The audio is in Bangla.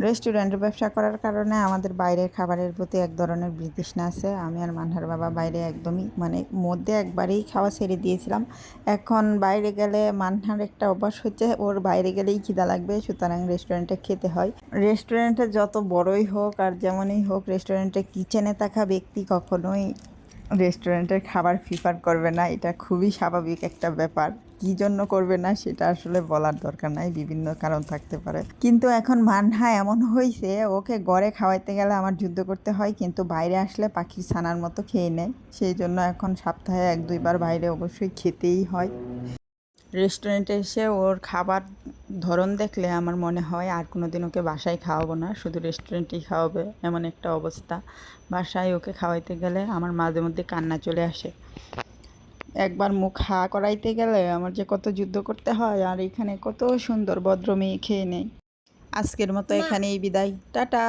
রেস্টুরেন্টের ব্যবসা করার কারণে আমাদের বাইরের খাবারের প্রতি এক ধরনের বিতৃষ্ণা আছে। আমি আর মানহার বাবা বাইরে একদমই মধ্যে একবারেই খাওয়া ছেড়ে দিয়েছিলাম। এখন বাইরে গেলে মানহার একটা অভ্যাস হচ্ছে, ওর বাইরে গেলেই খিদা লাগবে, সুতরাং রেস্টুরেন্টে খেতে হয়। রেস্টুরেন্টে যত বড়ই হোক আর যেমনই হোক, রেস্টুরেন্টে কিচেনে থাকা ব্যক্তি কখনোই রেস্টুরেন্টের খাবার প্রিফার করবে না। এটা খুবই স্বাভাবিক একটা ব্যাপার। কী জন্য করবে না সেটা আসলে বলার দরকার নাই, বিভিন্ন কারণ থাকতে পারে। কিন্তু এখন মানহা এমন হয়েছে, ওকে ঘরে খাওয়াইতে গেলে আমার যুদ্ধ করতে হয়, কিন্তু বাইরে আসলে পাখির ছানার মতো খেয়ে নেয়। সেই জন্য এখন সপ্তাহে 1-2 বার বাইরে অবশ্যই খেতেই হয়। রেস্টুরেন্টে এসে ওর খাবার ধরন দেখলে আমার মনে হয় আর কোনো দিন ওকে বাসায় খাওয়াবো না, শুধু রেস্টুরেন্টেই খাওয়াবে, এমন একটা অবস্থা। বাসায় ওকে খাওয়াইতে গেলে আমার মাঝে মধ্যে কান্না চলে আসে। একবার মুখ হা করাইতে গেলে আমার যে কত যুদ্ধ করতে হয়, আর এখানে কত সুন্দর ভদ্র মেয়ে খেয়ে নেয়। আজকের মতো এখানেই বিদায়, টাটা।